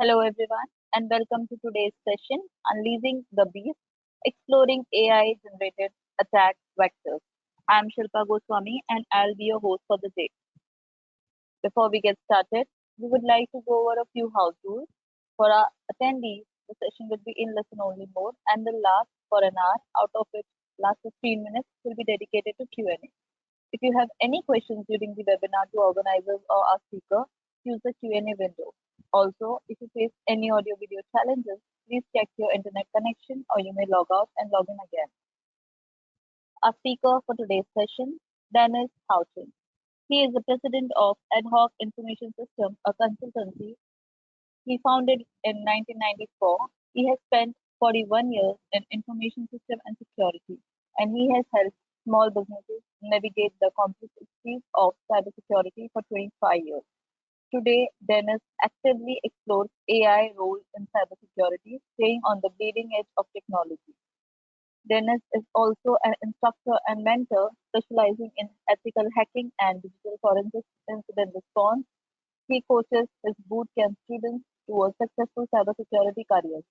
Hello, everyone, and welcome to today's session Unleashing the Beast Exploring AI Generated Attack Vectors. I'm Shilpa Goswami, and I'll be your host for the day. Before we get started, we would like to go over a few house rules. For our attendees, the session will be in listen only mode and will last for an hour, out of which last 15 minutes will be dedicated to Q&A. If you have any questions during the webinar to organizers or our speaker, use the Q&A window. Also, if you face any audio video challenges, please check your internet connection or you may log out and log in again. Our speaker for today's session, Dennis Houchin. He is the president of Ad Hoc Information Systems, a consultancy he founded in 1994. He has spent 41 years in information system and security, and he has helped small businesses navigate the complexities of cybersecurity for 25 years. Today, Dennis actively explores AI role in cybersecurity, staying on the bleeding edge of technology. Dennis is also an instructor and mentor specializing in ethical hacking and digital forensic incident response. He coaches his bootcamp students towards successful cybersecurity careers.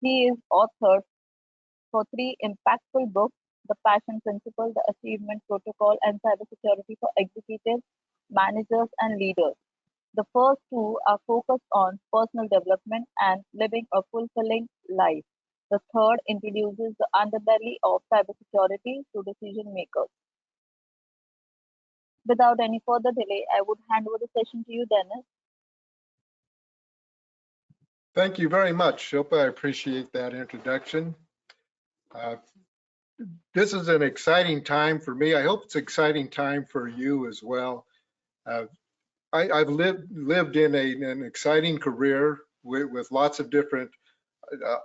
He is authored for three impactful books: The Passion Principle, The Achievement Protocol, and Cybersecurity for Executives, Managers, and Leaders. The first two are focused on personal development and living a fulfilling life. The third introduces the underbelly of cybersecurity to decision makers. Without any further delay, I would hand over the session to you, Dennis. Thank you very much, Shilpa. I appreciate that introduction. Uh, this is an exciting time for me. I hope it's an exciting time for you as well. I've lived in an exciting career with lots of different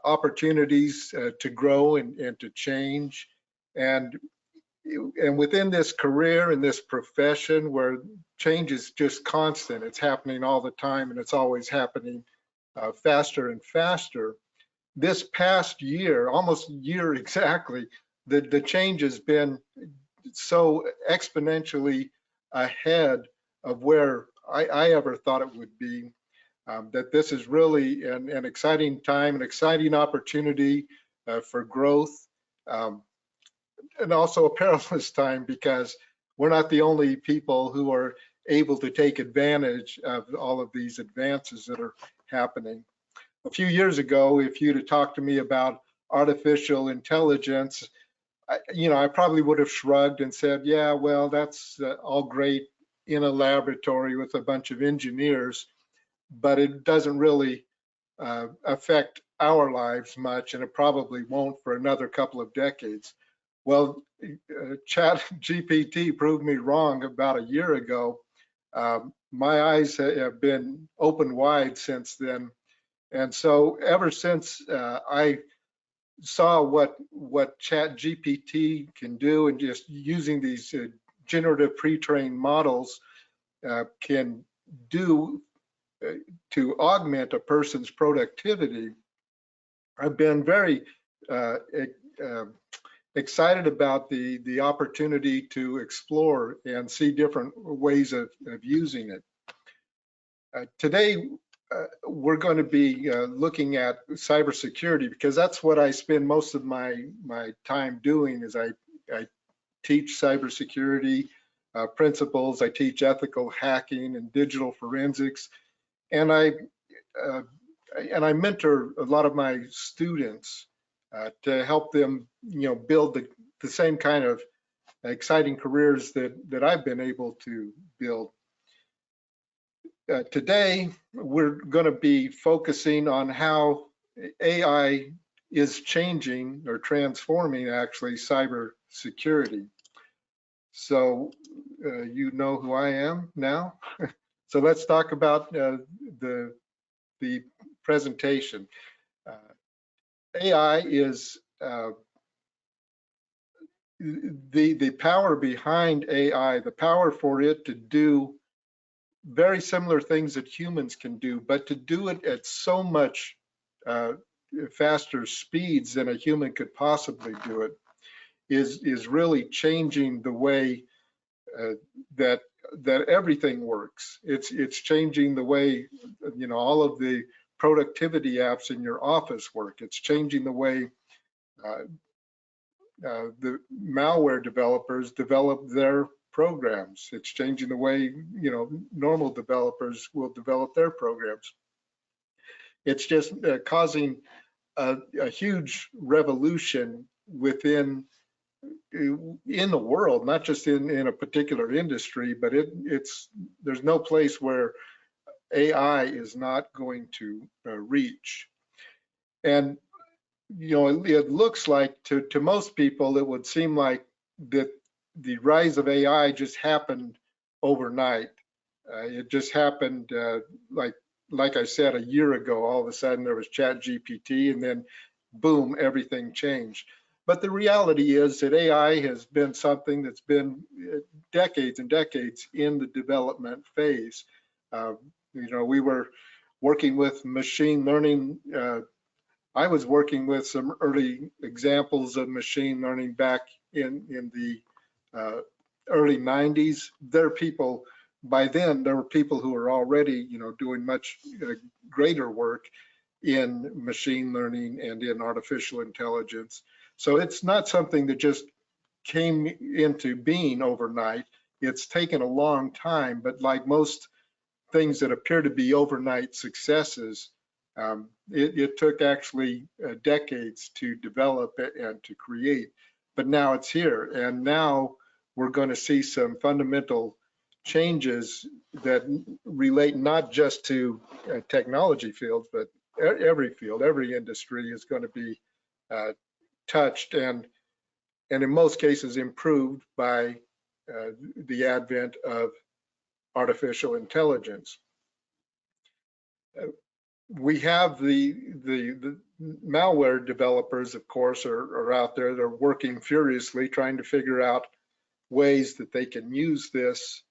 opportunities to grow and to change. And within this career and this profession where change is just constant, it's happening all the time and it's always happening faster and faster. This past year, almost a year exactly, the change has been so exponentially ahead of where I ever thought it would be, that this is really an exciting time, an exciting opportunity for growth, and also a perilous time because we're not the only people who are able to take advantage of all of these advances that are happening. A few years ago, if you'd have talked to me about artificial intelligence, I probably would have shrugged and said, yeah, well, that's all great in a laboratory with a bunch of engineers, but it doesn't really affect our lives much, and it probably won't for another couple of decades. Well, Chat GPT proved me wrong about a year ago. My eyes have been open wide since then. And so ever since I saw what Chat GPT can do, and just using these generative pre-trained models can do to augment a person's productivity, I've been very excited about the opportunity to explore and see different ways of using it. Today, we're going to be looking at cybersecurity because that's what I spend most of my time doing. Is I teach cybersecurity principles, I teach ethical hacking and digital forensics, and I mentor a lot of my students to help them, build the same kind of exciting careers that I've been able to build. Today, we're going to be focusing on how AI is changing or transforming actually cybersecurity. So you know who I am now. So let's talk about the presentation. AI is the power behind AI, the power for it to do very similar things that humans can do, but to do it at so much faster speeds than a human could possibly do it is really changing the way that everything works. It's changing the way all of the productivity apps in your office work. It's changing the way the malware developers develop their programs. It's changing the way, normal developers will develop their programs. It's just causing a huge revolution within in the world, not just in a particular industry, but there's no place where AI is not going to reach. And it looks like to most people, it would seem like that the rise of AI just happened overnight. It just happened like I said, a year ago. All of a sudden there was ChatGPT, and then boom, everything changed. But the reality is that AI has been something that's been decades and decades in the development phase. We were working with machine learning. I was working with some early examples of machine learning back in the early 90s. By then, there were people who were already, doing much greater work in machine learning and in artificial intelligence. So it's not something that just came into being overnight. It's taken a long time, but like most things that appear to be overnight successes, it took actually decades to develop it and to create. But now it's here, and now we're going to see some fundamental changes that relate not just to technology fields, but every field, every industry is going to be touched and in most cases improved by the advent of artificial intelligence. We have the malware developers, of course, are out there. They're working furiously trying to figure out ways that they can use this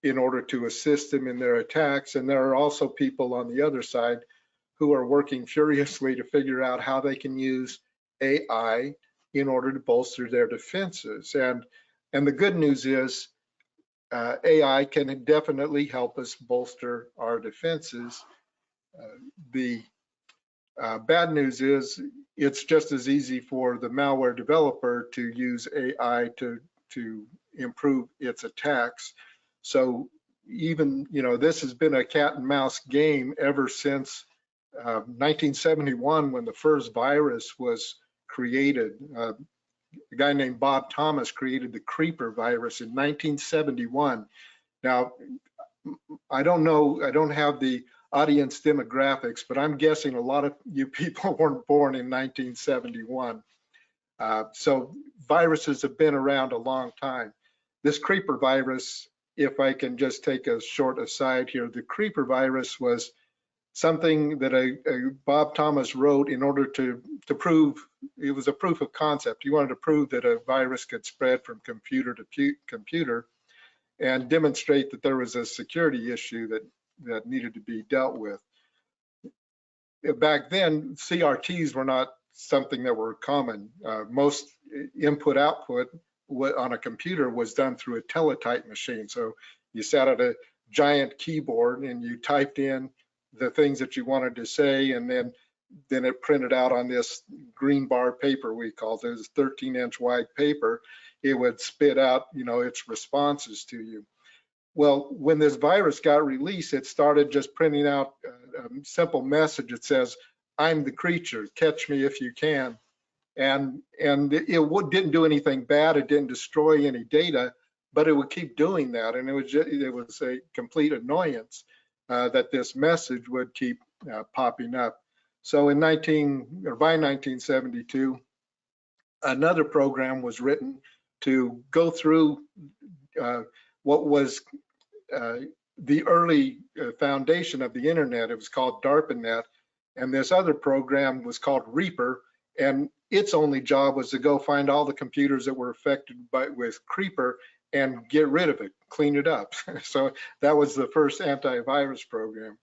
in order to assist them in their attacks. And there are also people on the other side who are working furiously to figure out how they can use AI in order to bolster their defenses. And the good news is AI can definitely help us bolster our defenses. The bad news is it's just as easy for the malware developer to use AI to improve its attacks. So even, this has been a cat and mouse game ever since 1971 when the first virus was created. A guy named Bob Thomas created the creeper virus in 1971. Now, I don't know, I don't have the audience demographics, but I'm guessing a lot of you people weren't born in 1971. So viruses have been around a long time. This creeper virus, if I can just take a short aside here, the creeper virus was something that Bob Thomas wrote in order to prove, it was a proof of concept. He wanted to prove that a virus could spread from computer to computer and demonstrate that there was a security issue that needed to be dealt with. Back then, CRTs were not something that were common. Most input-output on a computer was done through a teletype machine. So you sat at a giant keyboard and you typed in the things that you wanted to say, and then it printed out on this green bar paper we called it. It was 13-inch wide paper. It would spit out, its responses to you. Well, when this virus got released, it started just printing out a simple message that says, "I'm the creature, catch me if you can." And it didn't do anything bad. It didn't destroy any data, but it would keep doing that. And it was a complete annoyance that this message would keep popping up. So by 1972, another program was written to go through what was the early foundation of the internet. It was called DARPANET, and this other program was called Reaper, and its only job was to go find all the computers that were affected with Creeper and get rid of it, clean it up. So that was the first antivirus program.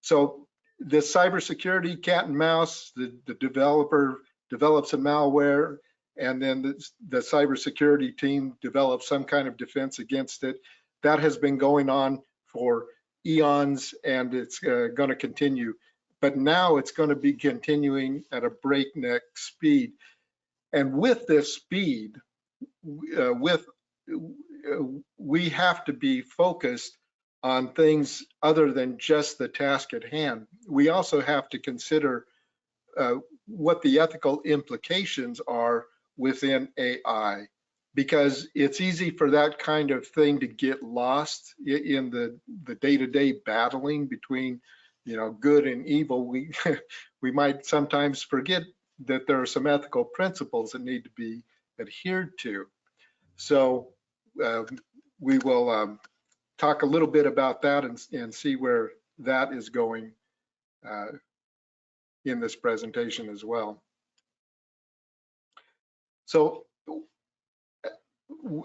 So this cybersecurity cat and mouse, the developer develops a malware, and then the cybersecurity team develops some kind of defense against it. That has been going on for eons, and it's going to continue. But now it's going to be continuing at a breakneck speed. And with this speed, we have to be focused on things other than just the task at hand. We also have to consider what the ethical implications are within AI, because it's easy for that kind of thing to get lost in the day-to-day battling between, good and evil. We we might sometimes forget that there are some ethical principles that need to be adhered to. So we will talk a little bit about that and see where that is going in this presentation as well. So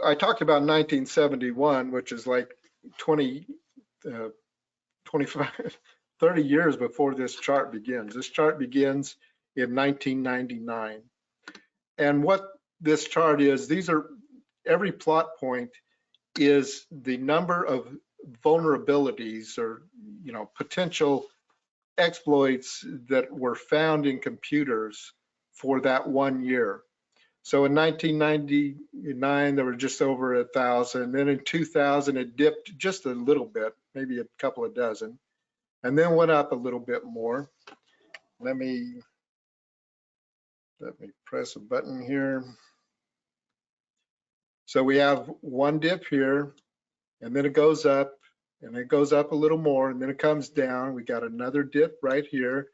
I talked about 1971, which is like 20, 25, 30 years before this chart begins. This chart begins in 1999. And what this chart is, every plot point is the number of vulnerabilities or potential exploits that were found in computers for that 1 year. So in 1999, there were just over 1,000. Then in 2000, it dipped just a little bit, maybe a couple of dozen, and then went up a little bit more. Let me press a button here. So we have one dip here, and then it goes up, and it goes up a little more, and then it comes down. We got another dip right here,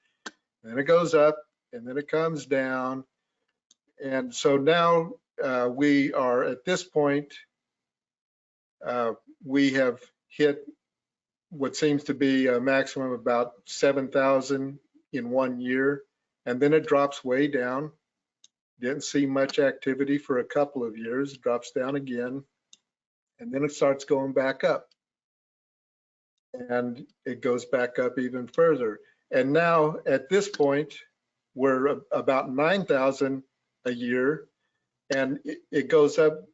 and then it goes up, and then it comes down. And so now we are at this point, we have hit what seems to be a maximum of about 7,000 in 1 year, and then it drops way down. Didn't see much activity for a couple of years, drops down again, and then it starts going back up. And it goes back up even further. And now at this point, we're about 9,000 a year, and it goes up,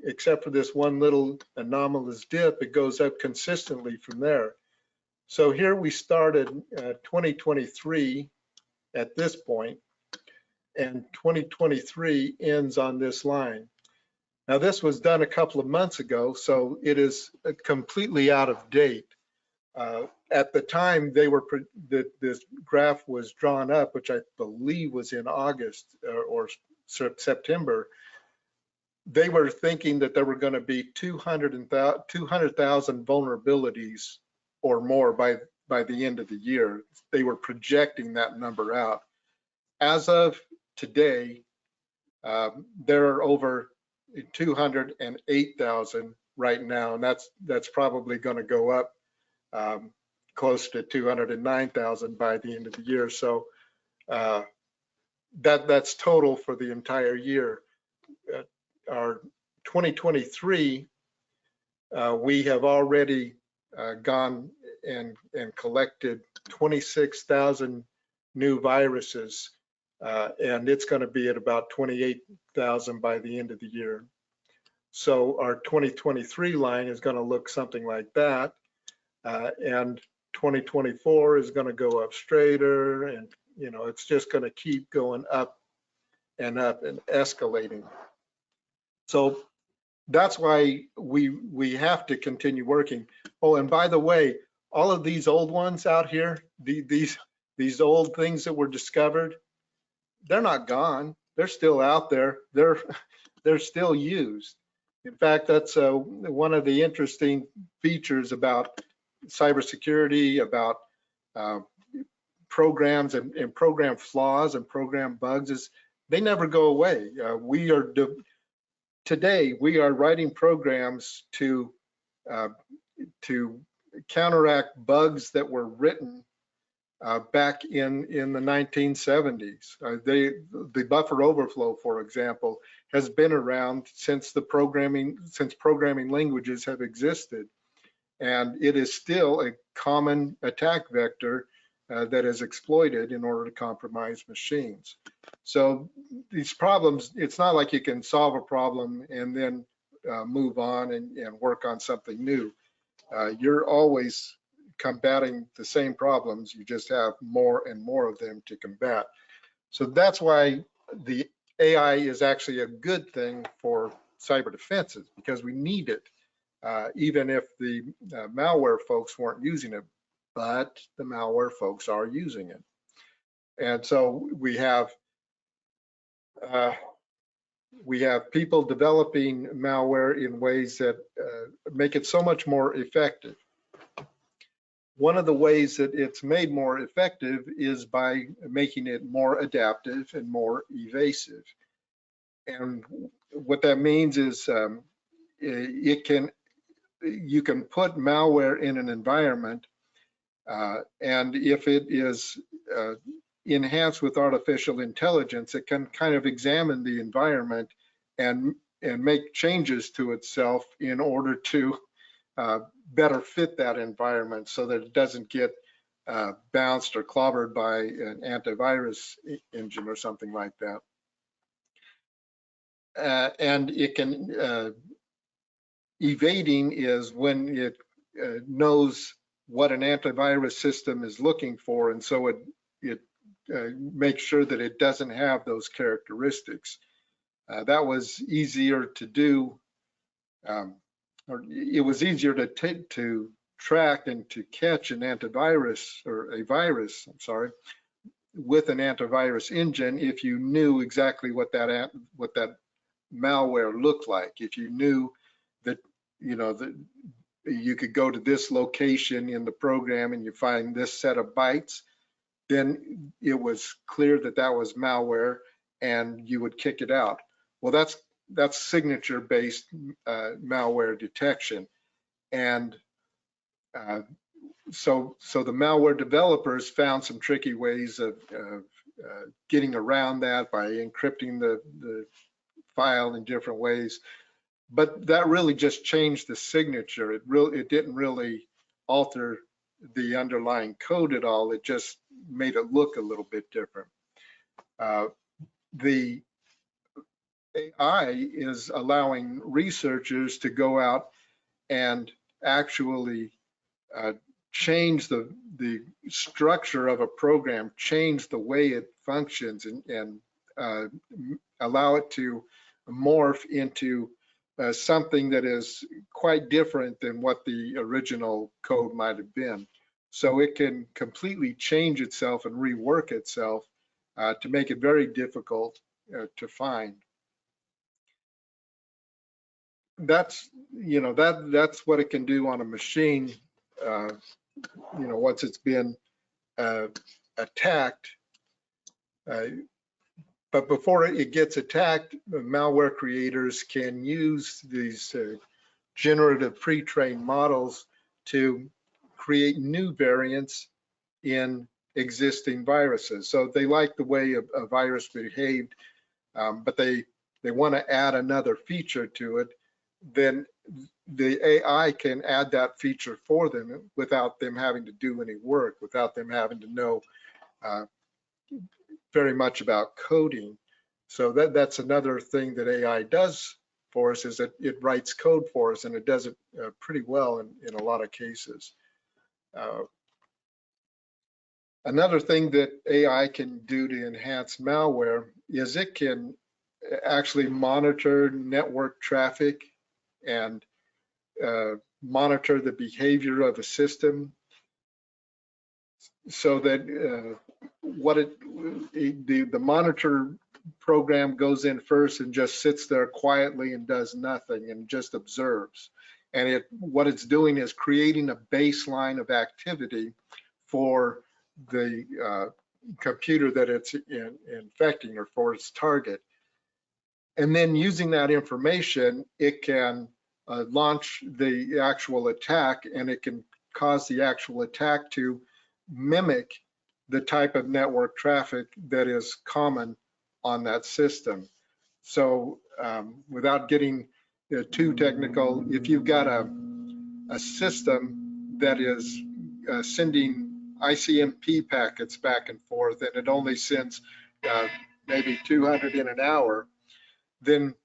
except for this one little anomalous dip, it goes up consistently from there. So here we started 2023 at this point, and 2023 ends on this line. Now this was done a couple of months ago, so it is completely out of date. At the time this graph was drawn up, which I believe was in August or September, they were thinking that there were going to be 200,000 vulnerabilities or more by the end of the year. They were projecting that number out. As of today, there are over 208,000 right now, and that's probably going to go up close to 209,000 by the end of the year. So that's total for the entire year. Our 2023, we have already gone and collected 26,000 new viruses, and it's going to be at about 28,000 by the end of the year. So our 2023 line is going to look something like that, and 2024 is going to go up straighter, and it's just going to keep going up and escalating. So that's why we have to continue working. Oh, and by the way, all of these old ones out here, these old things that were discovered, they're not gone. They're still out there. They're still used. In fact, that's one of the interesting features about cybersecurity, about programs and program flaws and program bugs, is they never go away. Today, we are writing programs to counteract bugs that were written back in the 1970s. The buffer overflow, for example, has been around since programming languages have existed, and it is still a common attack vector that is exploited in order to compromise machines. So these problems, it's not like you can solve a problem and then move on and work on something new. You're always combating the same problems. You just have more and more of them to combat. So that's why the AI is actually a good thing for cyber defenses, because we need it, even if the malware folks weren't using it, but the malware folks are using it. And so we have people developing malware in ways that make it so much more effective. One of the ways that it's made more effective is by making it more adaptive and more evasive. And what that means is you can put malware in an environment, and if it is enhanced with artificial intelligence, it can kind of examine the environment and make changes to itself in order to better fit that environment, so that it doesn't get bounced or clobbered by an antivirus engine or something like that. And it can, evading is when it knows what an antivirus system is looking for, and so it makes sure that it doesn't have those characteristics. That was easier to do, or it was easier to track and to catch an antivirus, or a virus, I'm sorry, with an antivirus engine if you knew exactly what that malware looked like. If you knew that, that you could go to this location in the program and you find this set of bytes, then it was clear that that was malware and you would kick it out. Well, that's signature-based malware detection. And so the malware developers found some tricky ways of getting around that by encrypting the file in different ways. But that really just changed the signature. It didn't really alter the underlying code at all. It just made it look a little bit different. The AI is allowing researchers to go out and actually change the structure of a program, change the way it functions, and allow it to morph into something that is quite different than what the original code might have been. So it can completely change itself and rework itself to make it very difficult to find. That's what it can do on a machine. Once it's been attacked. But before it gets attacked, malware creators can use these generative pre-trained models to create new variants in existing viruses. So they like the way a virus behaved, but they want to add another feature to it. Then the AI can add that feature for them without them having to do any work, without them having to know very much about coding. So that's another thing that AI does for us, is that it writes code for us, and it does it pretty well in a lot of cases. Another thing that AI can do to enhance malware is it can actually monitor network traffic and monitor the behavior of a system, so that the monitor program goes in first and just sits there quietly and does nothing and just observes. And what it's doing is creating a baseline of activity for the computer that it's infecting, or for its target. And then using that information, it can launch the actual attack, and it can cause the actual attack to mimic the type of network traffic that is common on that system. So without getting too technical, if you've got a system that is sending ICMP packets back and forth, and it only sends maybe 200 in an hour, then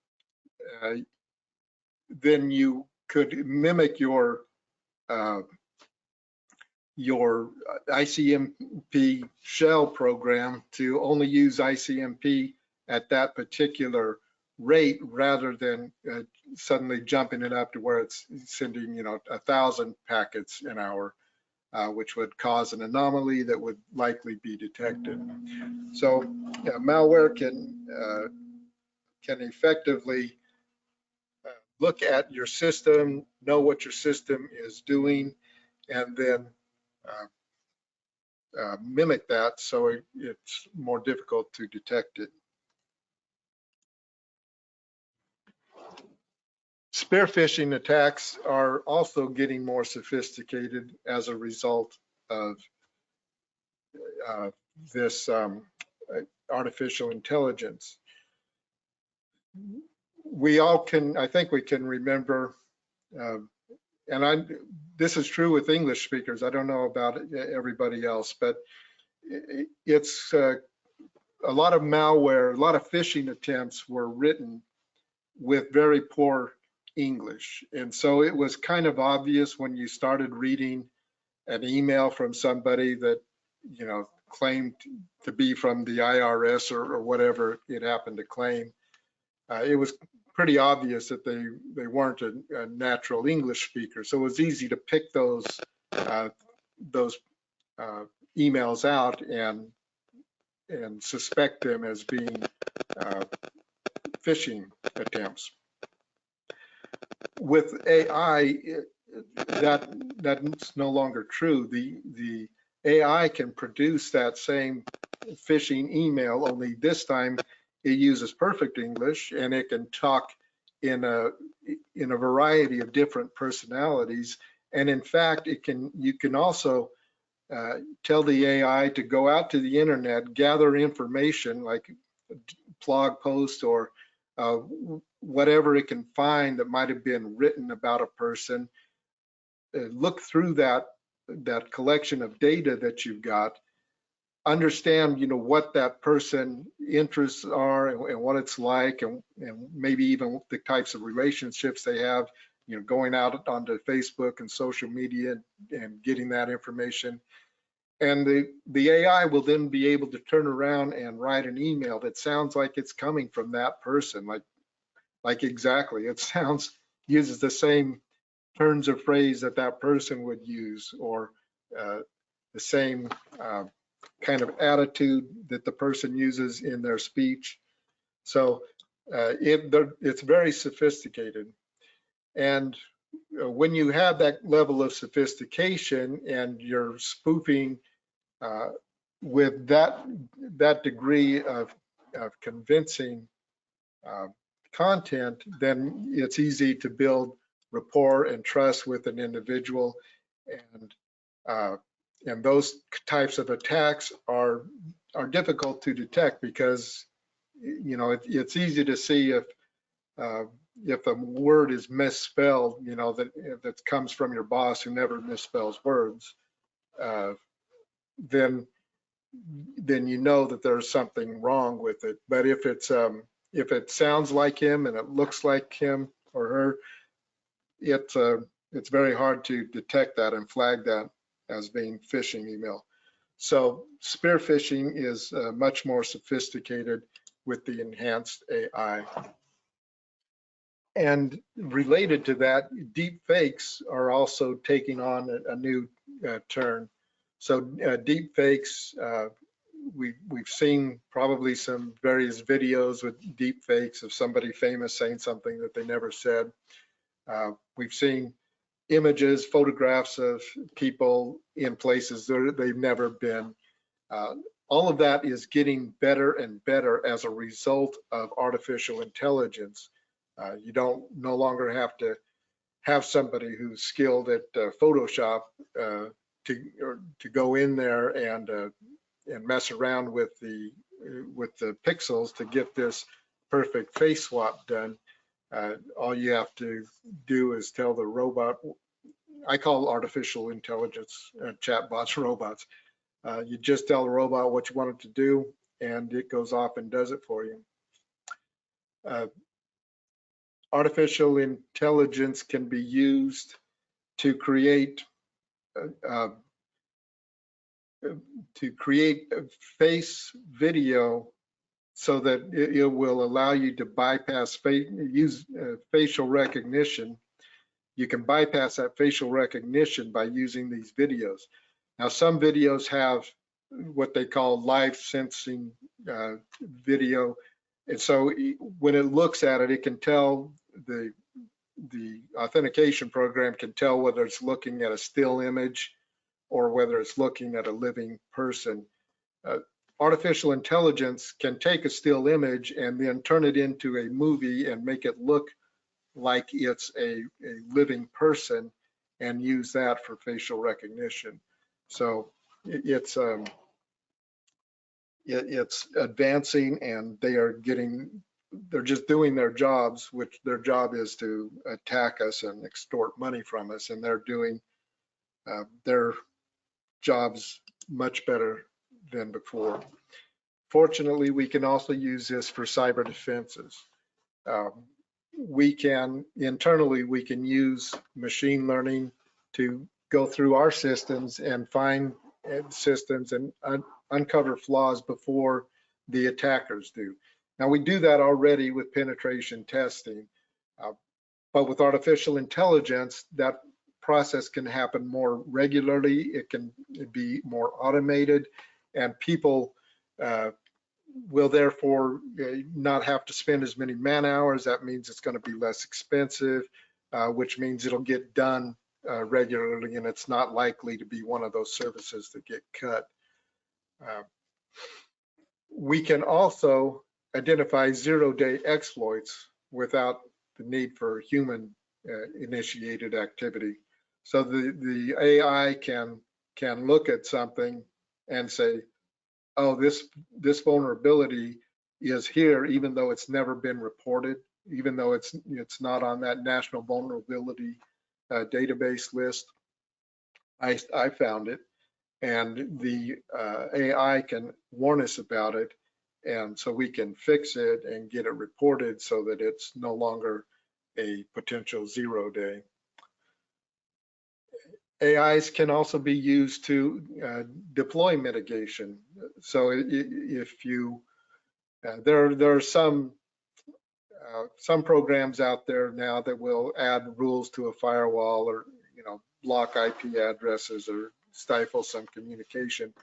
you could mimic your your ICMP shell program to only use ICMP at that particular rate rather than suddenly jumping it up to where it's sending, 1,000 packets an hour, which would cause an anomaly that would likely be detected. So malware can effectively look at your system, know what your system is doing, and then mimic that, so it's more difficult to detect it. Spear phishing attacks are also getting more sophisticated as a result of this artificial intelligence. We all can, I think we can remember, this is true with English speakers. I don't know about everybody else, but it's a lot of malware, a lot of phishing attempts were written with very poor English. And so it was kind of obvious when you started reading an email from somebody that, claimed to be from the IRS or whatever it happened to claim. It was pretty obvious that they weren't a natural English speaker. So it was easy to pick those emails out and suspect them as being phishing attempts. With AI, that's no longer true. The AI can produce that same phishing email, only this time it uses perfect English, and it can talk in a variety of different personalities. And in fact, you can also tell the AI to go out to the internet, gather information like blog posts or whatever it can find that might have been written about a person, look through that collection of data that you've got, understand, what that person interests are and what it's like, and maybe even the types of relationships they have, going out onto Facebook and social media and getting that information. And the AI will then be able to turn around and write an email that sounds like it's coming from that person, like exactly. It uses the same turns of phrase that person would use, or the same kind of attitude that the person uses in their speech. So it's very sophisticated. And when you have that level of sophistication and you're spoofing with that degree of convincing content, then it's easy to build rapport and trust with an individual, and those types of attacks are difficult to detect because it's easy to see if a word is misspelled, that comes from your boss who never misspells words, then you know that there's something wrong with it. But if it sounds like him and it looks like him or her, it's very hard to detect that and flag that as being phishing email. So spear phishing is much more sophisticated with the enhanced AI. And related to that, deep fakes are also taking on a new turn. So deep fakes, we've seen probably some various videos with deep fakes of somebody famous saying something that they never said. We've seen images, photographs of people in places that they've never been. All of that is getting better and better as a result of artificial intelligence. You don't no longer have to have somebody who's skilled at Photoshop to go in there and mess around with the pixels to get this perfect face swap done. All you have to do is tell the robot. I call artificial intelligence chatbots robots. You just tell the robot what you want it to do, and it goes off and does it for you. Artificial intelligence can be used to create to create a face video so that it will allow you to bypass use facial recognition. You can bypass that facial recognition by using these videos. Now, some videos have what they call live sensing video, and so when it looks at it, it can tell the authentication program can tell whether it's looking at a still image or whether it's looking at a living person. Artificial intelligence can take a still image and then turn it into a movie and make it look like it's a living person and use that for facial recognition. So it's advancing, and they're just doing their jobs, which their job is to attack us and extort money from us, and they're doing their jobs much better than before. Fortunately, we can also use this for cyber defenses. We can use machine learning to go through our systems and find systems and uncover flaws before the attackers do. Now, we do that already with penetration testing, but with artificial intelligence, that process can happen more regularly. It can be more automated, and people will therefore not have to spend as many man hours. That means it's going to be less expensive, which means it'll get done regularly, and it's not likely to be one of those services that get cut. We can also identify zero-day exploits without the need for human initiated activity. So the AI can look at something and say, oh, this vulnerability is here, even though it's never been reported, even though it's not on that national vulnerability database list. I found it, and the AI can warn us about it, and so we can fix it and get it reported so that it's no longer a potential zero-day. AIs can also be used to deploy mitigation. So if you, there are some programs out there now that will add rules to a firewall, or block IP addresses or stifle some communication.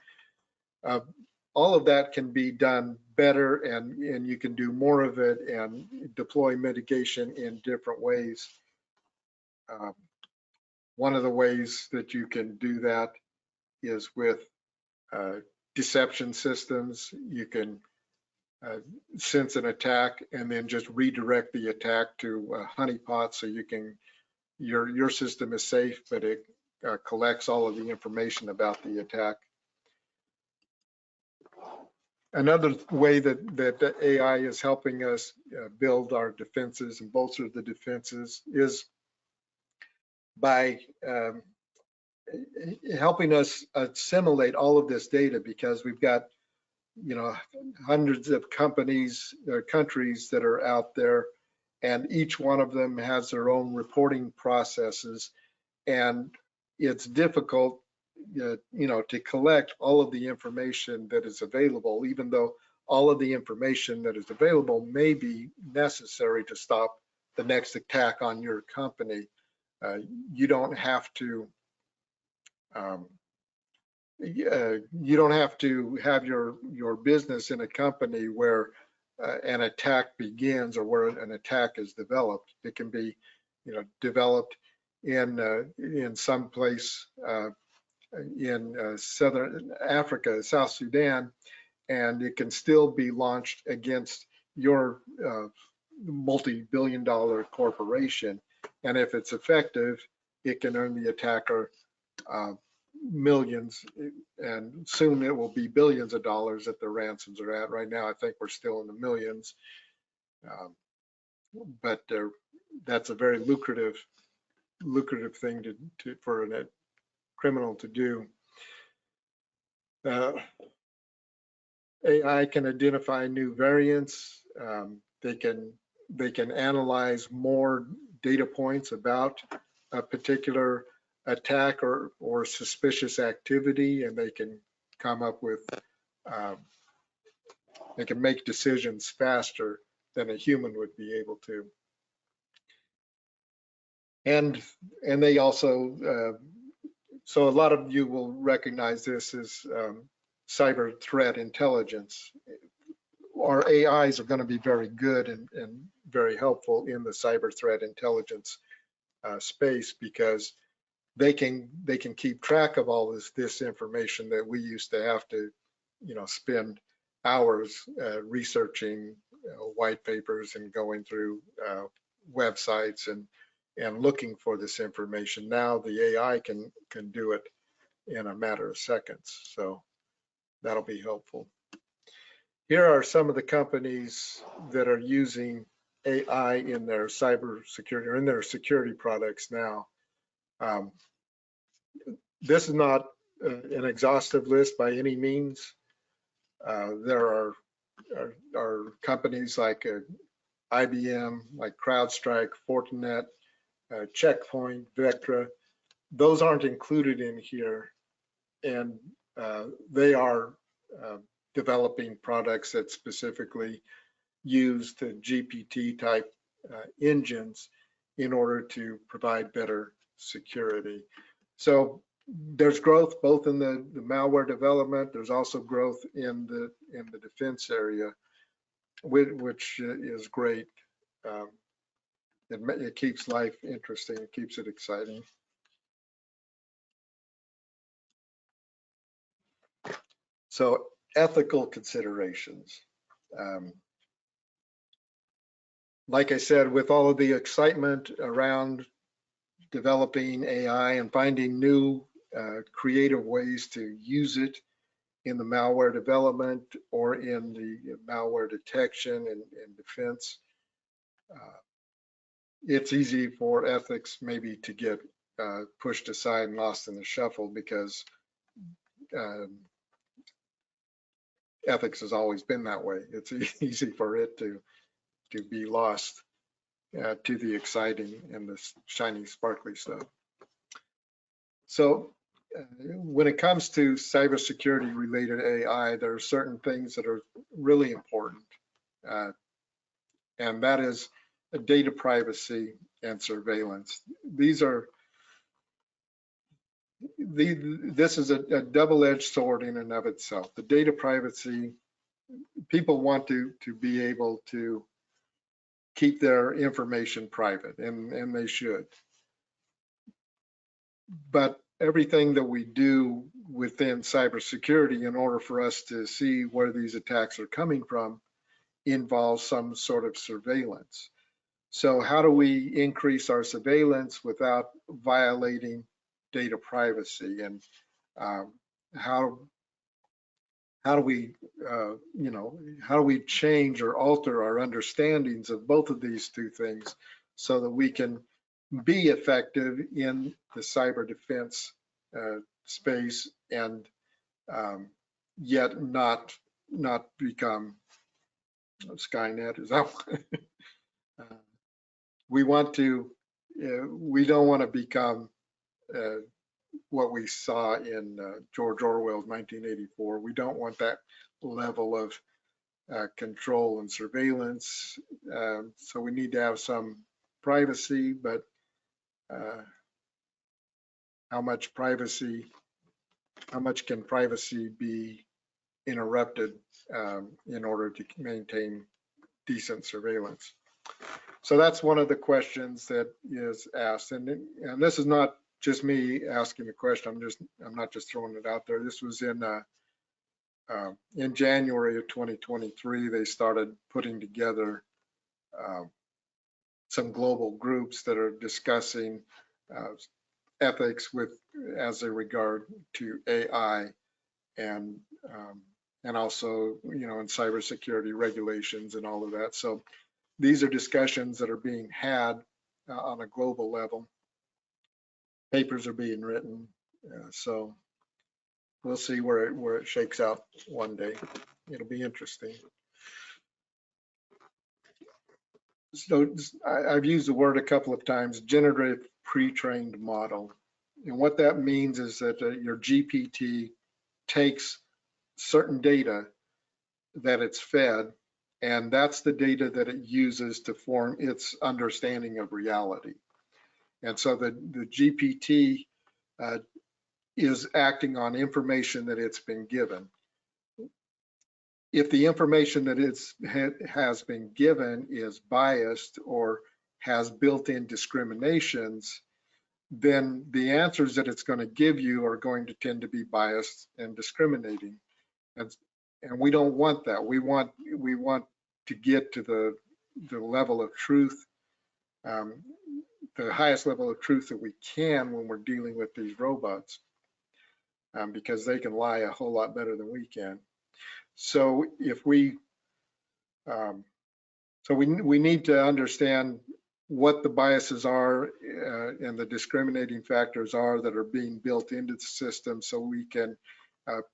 All of that can be done better, and you can do more of it and deploy mitigation in different ways. One of the ways that you can do that is with deception systems. You can sense an attack and then just redirect the attack to a honeypot, so your system is safe, but it collects all of the information about the attack. Another way that the AI is helping us build our defenses and bolster the defenses is by helping us assimilate all of this data, because we've got hundreds of companies or countries that are out there, and each one of them has their own reporting processes, and it's difficult to collect all of the information that is available, even though all of the information that is available may be necessary to stop the next attack on your company. You don't have to have your business in a company where an attack begins or where an attack is developed. It can be developed in some place in Southern Africa, South Sudan, and it can still be launched against your multi-billion-dollar corporation. And if it's effective, it can earn the attacker millions, and soon it will be billions of dollars that the ransoms are at. Right now, I think we're still in the millions, but that's a very lucrative thing for a criminal to do. AI can identify new variants. They can analyze more data points about a particular attack or suspicious activity, and they can come up with, they can make decisions faster than a human would be able to. And they also, so a lot of you will recognize this as cyber threat intelligence. Our AIs are going to be very good and very helpful in the cyber threat intelligence space, because they can keep track of all this information that we used to have to, spend hours researching white papers and going through websites and looking for this information. Now the AI can do it in a matter of seconds, so that'll be helpful. Here are some of the companies that are using AI in their cybersecurity or in their security products now. This is not an exhaustive list by any means. There are companies like IBM, like CrowdStrike, Fortinet, Checkpoint, Vectra. Those aren't included in here, and they are developing products that specifically use the GPT type engines in order to provide better security. So there's growth both in the malware development. There's also growth in the defense area, which is great. It keeps life interesting. It keeps it exciting. So ethical considerations. Like I said, with all of the excitement around developing AI and finding new creative ways to use it in the malware development or in the malware detection and defense, it's easy for ethics maybe to get pushed aside and lost in the shuffle, because ethics has always been that way. It's easy for it to be lost to the exciting and the shiny, sparkly stuff. So when it comes to cybersecurity related AI, there are certain things that are really important, and that is data privacy and surveillance. This is a double-edged sword in and of itself. The data privacy, people want to be able to keep their information private, and they should. But everything that we do within cybersecurity, in order for us to see where these attacks are coming from, involves some sort of surveillance. So how do we increase our surveillance without violating data privacy? And how do we, how do we change or alter our understandings of both of these two things so that we can be effective in the cyber defense space and yet not become Skynet? Is that we want to? We don't want to become what we saw in George Orwell's 1984. We don't want that level of control and surveillance. So we need to have some privacy, but how much can privacy be interrupted in order to maintain decent surveillance? So that's one of the questions that is asked, and this is not just me asking the question. I'm not just throwing it out there. This was in January of 2023. They started putting together some global groups that are discussing ethics as a regard to AI and also in cybersecurity regulations and all of that. So these are discussions that are being had on a global level. Papers are being written, so we'll see where it shakes out one day. It'll be interesting. So I've used the word a couple of times, generative pre-trained model. And what that means is that your GPT takes certain data that it's fed, and that's the data that it uses to form its understanding of reality. And so the GPT is acting on information that it's been given. If the information that has been given is biased or has built-in discriminations, then the answers that it's going to give you are going to tend to be biased and discriminating. And we don't want that. We want to get to the level of truth, the highest level of truth that we can when we're dealing with these robots, because they can lie a whole lot better than we can. So if we need to understand what the biases are and the discriminating factors are that are being built into the system, so we can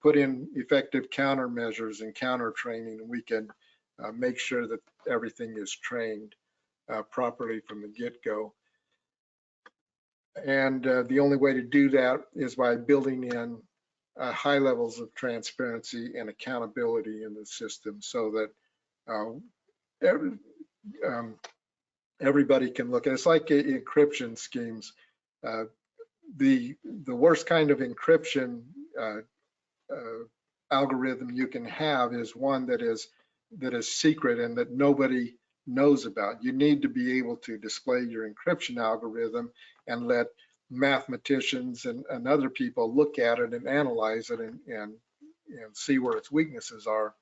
put in effective countermeasures and counter training, and we can make sure that everything is trained properly from the get-go. And the only way to do that is by building in high levels of transparency and accountability in the system, so that everybody can look at it. It's like encryption schemes. The worst kind of encryption algorithm you can have is one that is secret and that nobody knows about. You need to be able to display your encryption algorithm and let mathematicians and other people look at it and analyze it and see where its weaknesses are,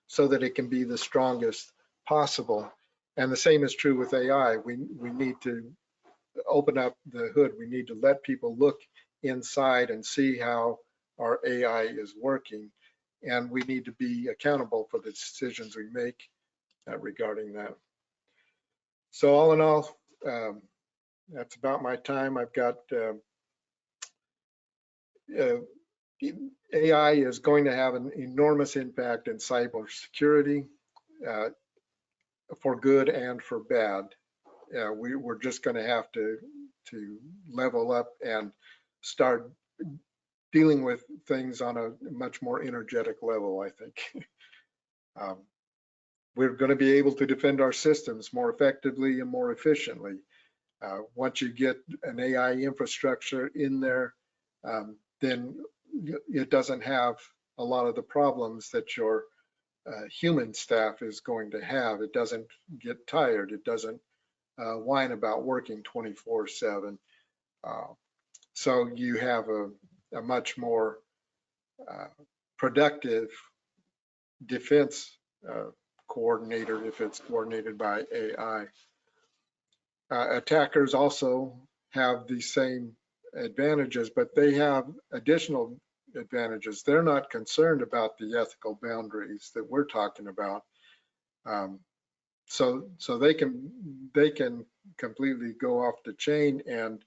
so that it can be the strongest possible. And the same is true with AI. We need to open up the hood. We need to let people look inside and see how our AI is working. And we need to be accountable for the decisions we make regarding that. So all in all, that's about my time. I've got AI is going to have an enormous impact in cybersecurity, for good and for bad. We're just going to have to level up and start dealing with things on a much more energetic level, I think. We're going to be able to defend our systems more effectively and more efficiently. Once you get an AI infrastructure in there, then it doesn't have a lot of the problems that your human staff is going to have. It doesn't get tired. It doesn't whine about working 24/7. So you have a much more productive defense coordinator if it's coordinated by AI. Attackers also have the same advantages, but they have additional advantages. They're not concerned about the ethical boundaries that we're talking about. So they can completely go off the chain and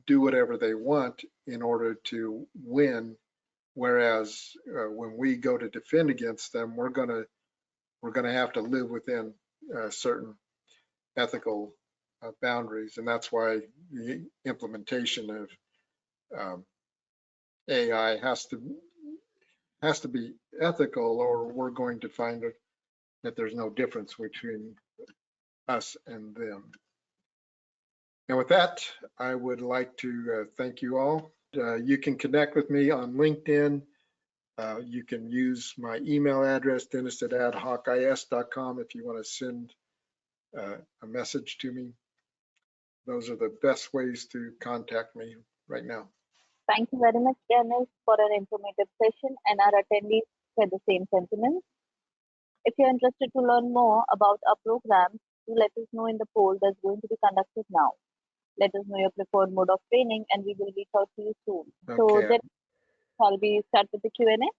do whatever they want in order to win. Whereas when we go to defend against them, we're gonna have to live within certain ethical boundaries, and that's why the implementation of AI has to be ethical, or we're going to find that there's no difference between us and them. And with that, I would like to thank you all. You can connect with me on LinkedIn. You can use my email address, dennis@adhocis.com, if you want to send a message to me. Those are the best ways to contact me right now. Thank you very much, Dennis, for an informative session, and our attendees share the same sentiments. If you're interested to learn more about our programs, do let us know in the poll that's going to be conducted now. Let us know your preferred mode of training, and we will reach out to you soon. Okay. So then, shall we start with the Q&A?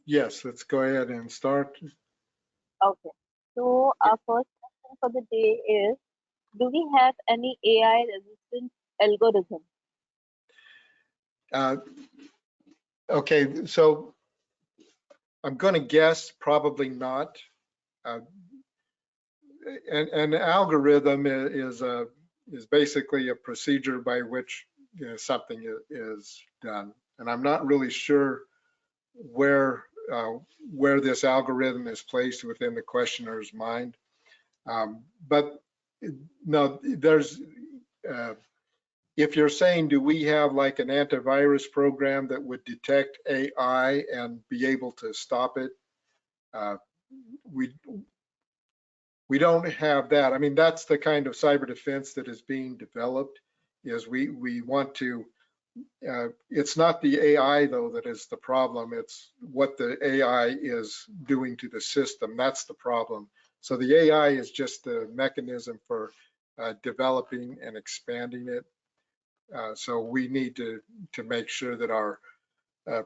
Yes, let's go ahead and start. Okay. So our first question for the day is, do we have any AI resistant algorithm? Okay, so I'm going to guess probably not. An algorithm is basically a procedure by which something is done, and I'm not really sure where this algorithm is placed within the questioner's mind. But no, there's if you're saying, do we have like an antivirus program that would detect AI and be able to stop it? We don't have that. I mean, that's the kind of cyber defense that is being developed. Is we want to. It's not the AI though that is the problem. It's what the AI is doing to the system. That's the problem. So the AI is just the mechanism for developing and expanding it. So we need to make sure that our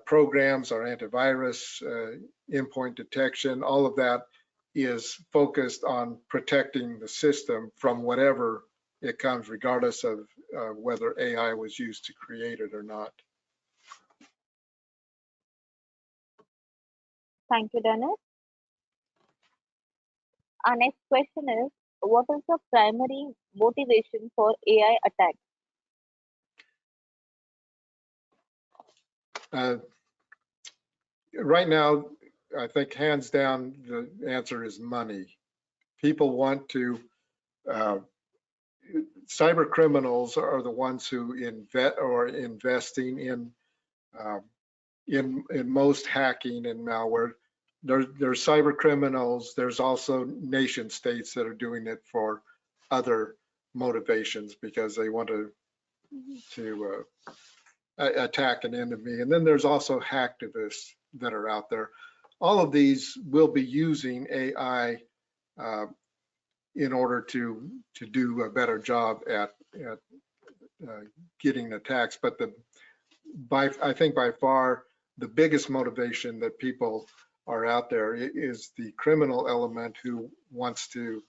programs, our antivirus, endpoint detection, all of that is focused on protecting the system from whatever it comes, regardless of whether AI was used to create it or not. Thank you, Dennis. Our next question is, what is the primary motivation for AI attacks? Right now, I think hands down, the answer is money. People want to, cyber criminals are the ones who investing in most hacking and malware. There's cyber criminals. There's also nation states that are doing it for other motivations because they want to attack an enemy. And then there's also hacktivists that are out there. All of these will be using AI in order to do a better job at getting attacks. But I think by far the biggest motivation that people are out there is the criminal element who wants to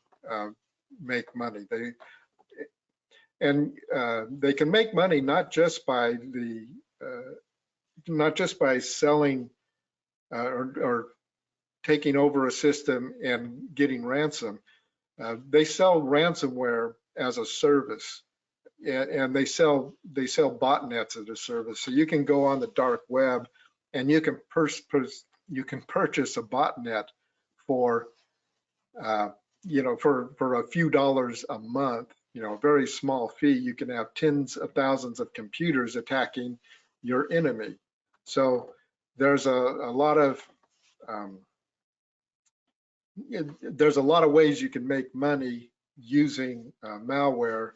make money. They can make money not just by selling or taking over a system and getting ransom. They sell ransomware as a service, and they sell botnets as a service. So you can go on the dark web and you can purchase a botnet for for a few dollars a month, a very small fee. You can have tens of thousands of computers attacking your enemy. So there's a lot of ways you can make money using malware,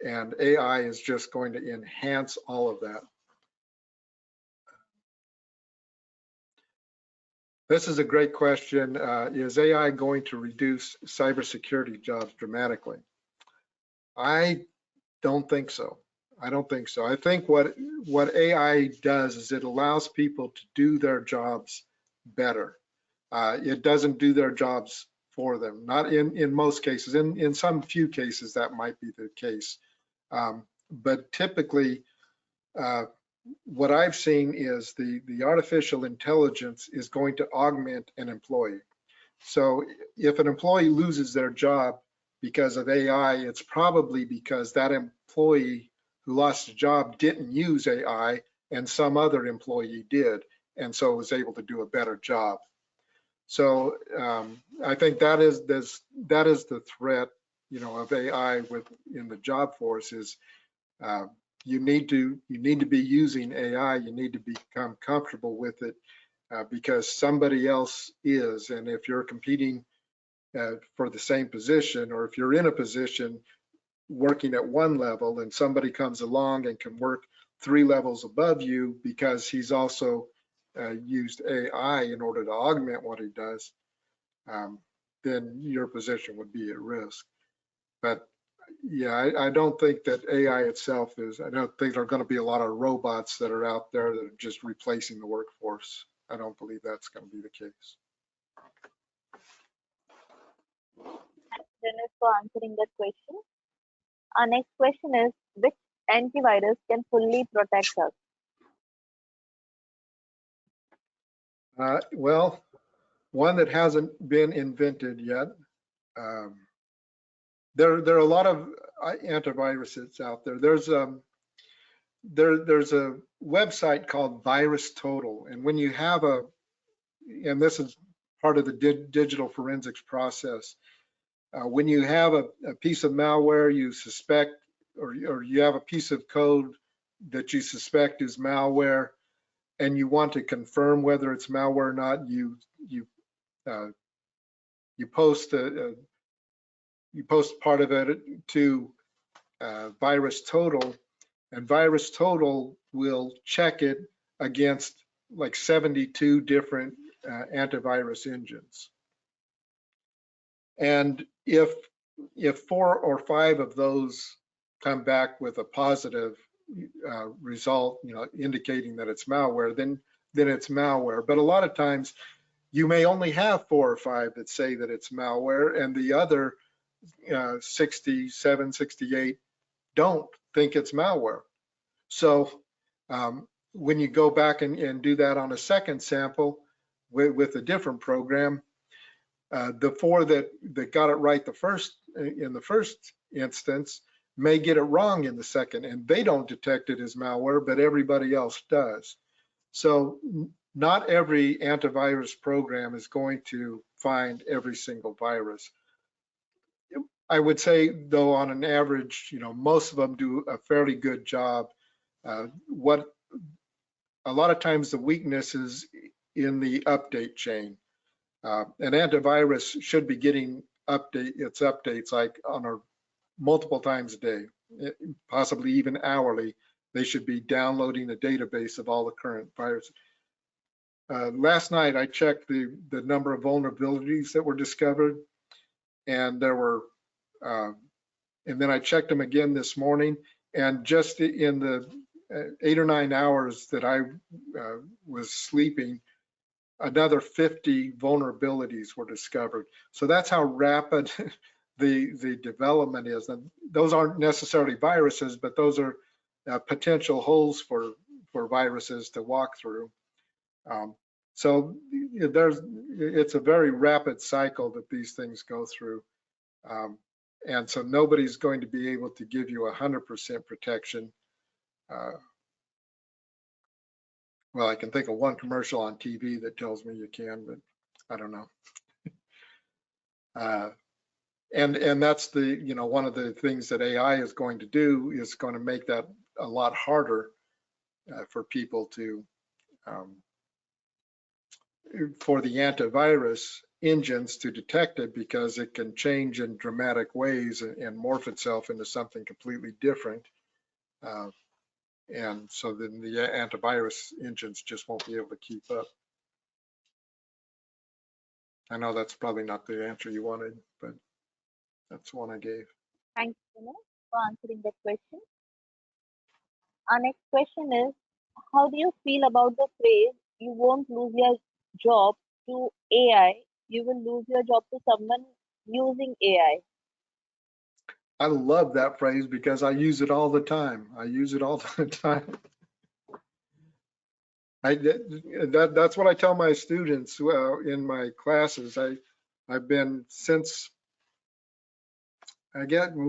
and AI is just going to enhance all of that. This is a great question. Is AI going to reduce cybersecurity jobs dramatically? I don't think so. I don't think so. I think what AI does is it allows people to do their jobs better. It doesn't do their jobs for them. Not in most cases. In some few cases that might be the case. But typically, what I've seen is the artificial intelligence is going to augment an employee. So if an employee loses their job because of AI, it's probably because that employee who lost a job didn't use AI and some other employee did, and so was able to do a better job. So I think that is the threat, of AI in the job force is you need to be using AI. You need to become comfortable with it because somebody else is. And if you're competing for the same position, or if you're in a position working at one level and somebody comes along and can work 3 levels above you because he's also used AI in order to augment what he does, then your position would be at risk. But yeah, I don't think that AI itself is, I don't think there are going to be a lot of robots that are out there that are just replacing the workforce. I don't believe that's going to be the case. Thanks, Dennis, for answering that question. Our next question is, which antivirus can fully protect us? Well, one that hasn't been invented yet. There are a lot of antiviruses out there. there's a website called Virus Total, and when you have and this is part of the digital forensics process, when you have a piece of malware you suspect, or you have a piece of code that you suspect is malware, and you want to confirm whether it's malware or not, you post you post part of it to Virus Total, and Virus Total will check it against like 72 different antivirus engines. And if 4 or 5 of those come back with a positive result, indicating that it's malware, then it's malware. But a lot of times you may only have 4 or 5 that say that it's malware, and the other 67, 68 don't think it's malware. So when you go back and do that on a second sample with a different program, the 4 that got it right in the first instance may get it wrong in the second, and they don't detect it as malware, but everybody else does. So not every antivirus program is going to find every single virus. I would say, though, on an average, most of them do a fairly good job. What a lot of times the weakness is in the update chain. An antivirus should be getting its updates like on multiple times a day, possibly even hourly. They should be downloading a database of all the current viruses. Last night I checked the number of vulnerabilities that were discovered, and there were, and then I checked them again this morning, and just in the 8 or 9 hours that I was sleeping, another 50 vulnerabilities were discovered. So that's how rapid the development is. And those aren't necessarily viruses, but those are potential holes for viruses to walk through. So it's a very rapid cycle that these things go through. And so nobody's going to be able to give you 100% protection. Well, I can think of one commercial on TV that tells me you can, but I don't know. And that's one of the things that AI is going to do, is going to make that a lot harder for people to, for the antivirus engines to detect it, because it can change in dramatic ways and morph itself into something completely different. And so then the antivirus engines just won't be able to keep up. I know that's probably not the answer you wanted, but that's one I gave. Thank you for answering that question. Our next question is, how do you feel about the phrase, you won't lose your job to AI, you will lose your job to someone using AI? I love that phrase because I use it all the time. I use it all the time. That's what I tell my students in my classes. I've been since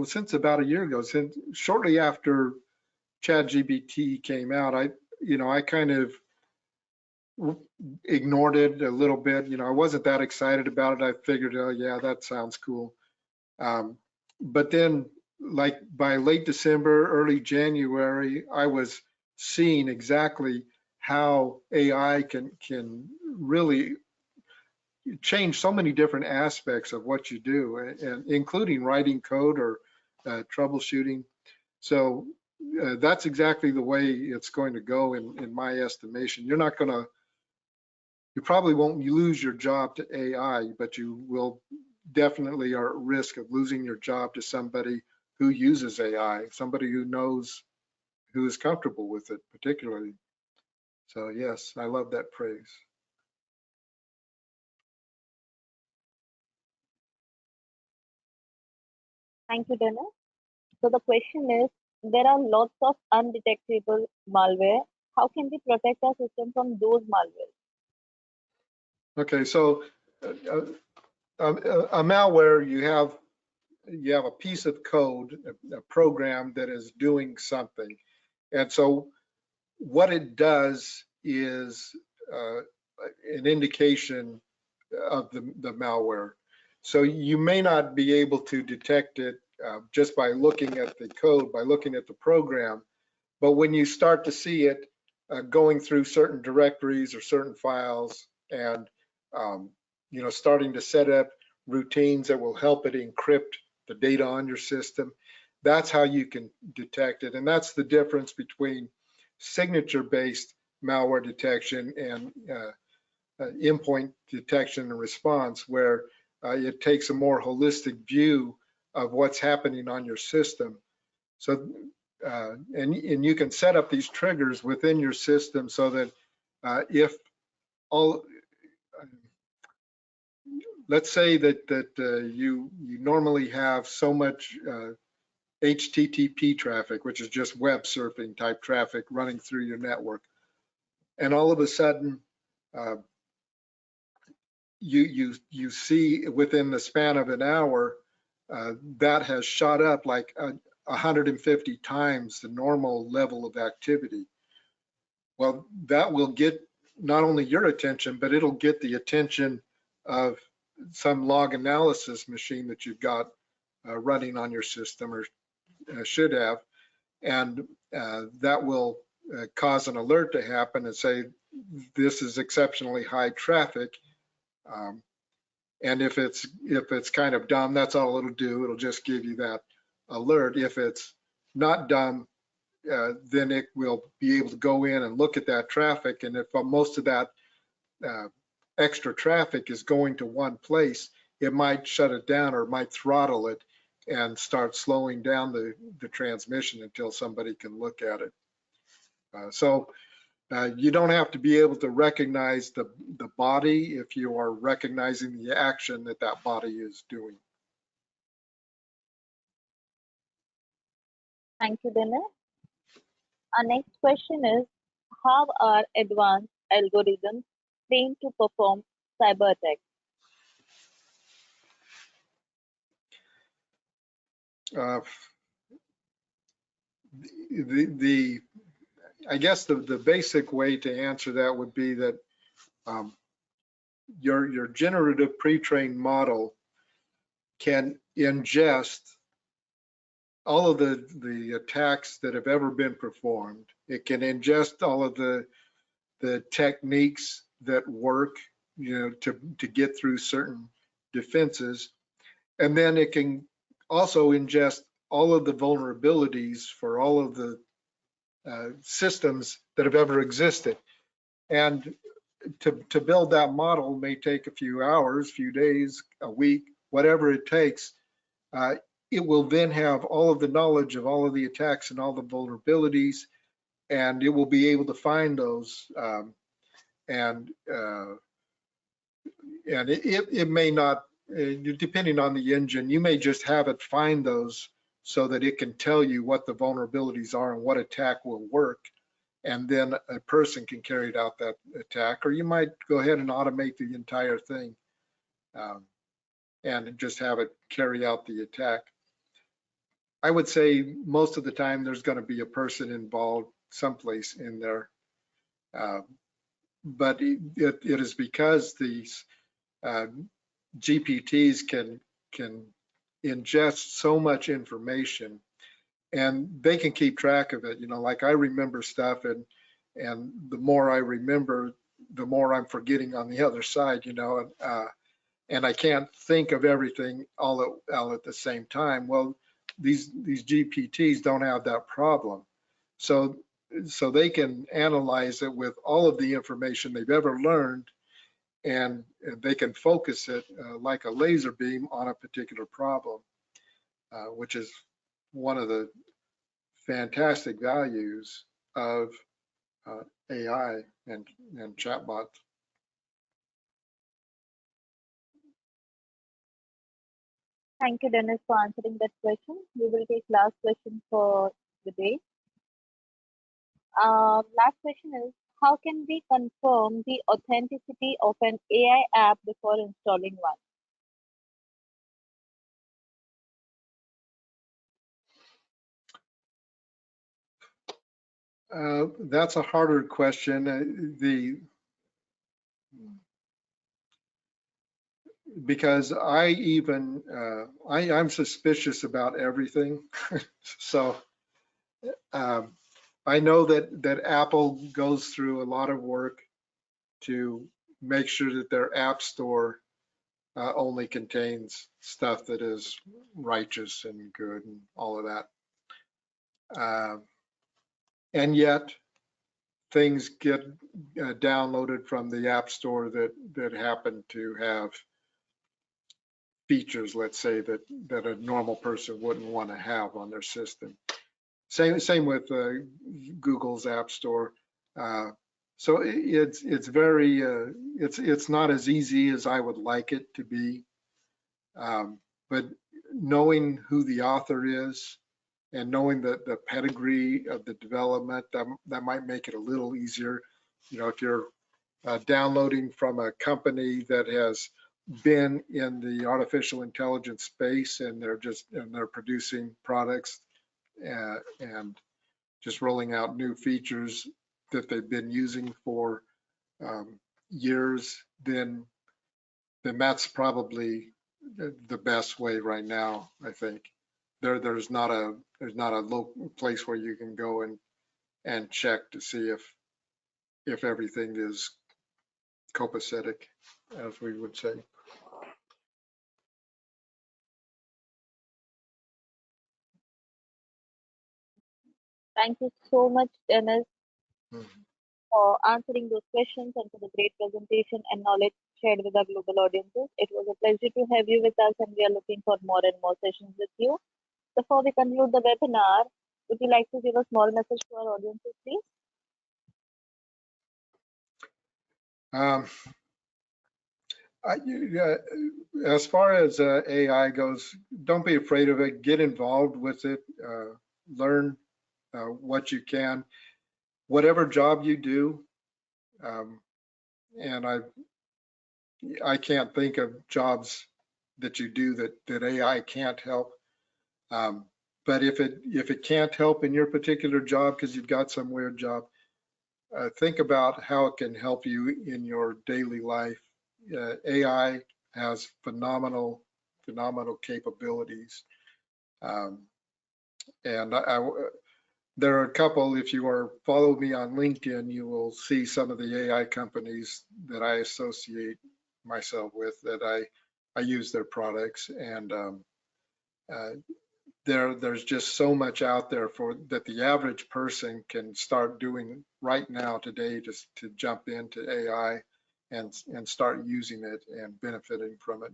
since about a year ago, since shortly after ChatGPT came out, I kind of ignored it a little bit. I wasn't that excited about it. I figured, oh yeah, that sounds cool. But then, like by late December, early January, I was seeing exactly how AI can really change so many different aspects of what you do, and including writing code or troubleshooting. So that's exactly the way it's going to go in my estimation. You probably won't lose your job to AI, but you will definitely are at risk of losing your job to somebody who uses AI, somebody who knows, who is comfortable with it particularly. So yes, I love that phrase. Thank you, Dennis. So the question is, there are lots of undetectable malware. How can we protect our system from those malware? Okay, so a malware, you have a piece of code, a program that is doing something, And so what it does is an indication of the malware. So you may not be able to detect it just by looking at the code, by looking at the program, but when you start to see it going through certain directories or certain files and starting to set up routines that will help it encrypt the data on your system, that's how you can detect it. And that's the difference between signature-based malware detection and endpoint detection and response, where it takes a more holistic view of what's happening on your system. So, and you can set up these triggers within your system so that if all, let's say that you normally have so much HTTP traffic, which is just web surfing type traffic running through your network, and all of a sudden you see within the span of an hour that has shot up like 150 times the normal level of activity. Well, that will get not only your attention, but it'll get the attention of some log analysis machine that you've got running on your system, or should have, and that will cause an alert to happen and say this is exceptionally high traffic. And if it's kind of dumb, that's all it'll do. It'll just give you that alert. If it's not dumb, then it will be able to go in and look at that traffic. And if most of that extra traffic is going to one place, it might shut it down or might throttle it and start slowing down the transmission until somebody can look at it. So you don't have to be able to recognize the body if you are recognizing the action that that body is doing. Thank you, Dennis. Our next question is, how are advanced algorithms trained to perform cyber attacks? I guess the basic way to answer that would be that your generative pre-trained model can ingest all of the attacks that have ever been performed. It can ingest all of the techniques that work, to get through certain defenses, and then it can also ingest all of the vulnerabilities for all of the systems that have ever existed. And to build that model may take a few hours, few days, a week, whatever it takes. It will then have all of the knowledge of all of the attacks and all the vulnerabilities, and it will be able to find those. And it may not, depending on the engine, you may just have it find those so that it can tell you what the vulnerabilities are and what attack will work. And then a person can carry out that attack, or you might go ahead and automate the entire thing and just have it carry out the attack. I would say most of the time there's going to be a person involved someplace in there. But it is because these GPTs can ingest so much information, and they can keep track of it. Like I remember stuff, and the more I remember, the more I'm forgetting on the other side. And I can't think of everything all at the same time. Well, these GPTs don't have that problem, so they can analyze it with all of the information they've ever learned, and they can focus it like a laser beam on a particular problem, which is one of the fantastic values of AI and chatbots. Thank you, Dennis, for answering that question. We will take last question for the day. Last question is, how can we confirm the authenticity of an AI app before installing one? That's a harder question. Because I'm suspicious about everything. So I know that Apple goes through a lot of work to make sure that their app store only contains stuff that is righteous and good and all of that. And yet things get downloaded from the app store that happen to have features, let's say, that a normal person wouldn't want to have on their system. Same with Google's App Store. So it's very it's not as easy as I would like it to be. But knowing who the author is and knowing the pedigree of the development, that might make it a little easier. You know, if you're downloading from a company that has been in the artificial intelligence space and they're producing products and just rolling out new features that they've been using for years, then that's probably the best way right now. I think there's not a low place where you can go and check to see if everything is copacetic, as we would say. Thank you so much, Dennis, Mhm. for answering those questions and for the great presentation and knowledge shared with our global audiences. It was a pleasure to have you with us, and we are looking for more and more sessions with you. Before we conclude the webinar, would you like to give a small message to our audiences, please? Um, as far as AI goes, don't be afraid of it. Get involved with it. Learn what you can. Whatever job you do, and I can't think of jobs that you do that AI can't help. But if it can't help in your particular job because you've got some weird job, think about how it can help you in your daily life. AI has phenomenal capabilities, and there are a couple. If you follow me on LinkedIn, you will see some of the AI companies that I associate myself with, that I use their products, and uh, there's just so much out there for that the average person can start doing right now today, just to jump into AI and start using it and benefiting from it.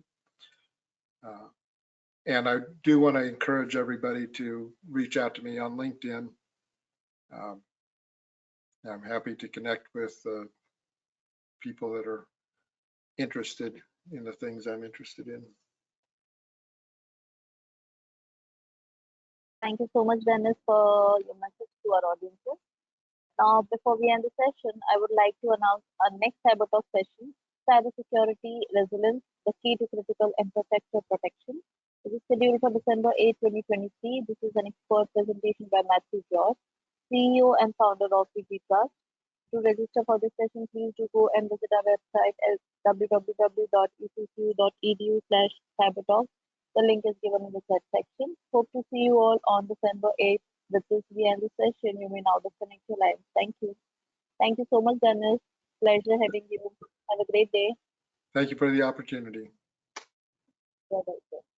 And I do want to encourage everybody to reach out to me on LinkedIn. Um, I'm happy to connect with people that are interested in the things I'm interested in. Thank you so much, Dennis, for your message to our audiences. Now, before we end the session, I would like to announce our next Cyber Talk session, Cybersecurity Resilience, the key to critical infrastructure protection. It is scheduled for December 8, 2023. This is an expert presentation by Matthew George, CEO and founder of PG Trust. To register for this session, please do go and visit our website at www.eccu.edu/cybertalk. The link is given in the chat section. Hope to see you all on December 8th. With this, we end the session. You may now disconnect your line. Thank you. Thank you so much, Dennis. Pleasure having you. Have a great day. Thank you for the opportunity. Bye-bye.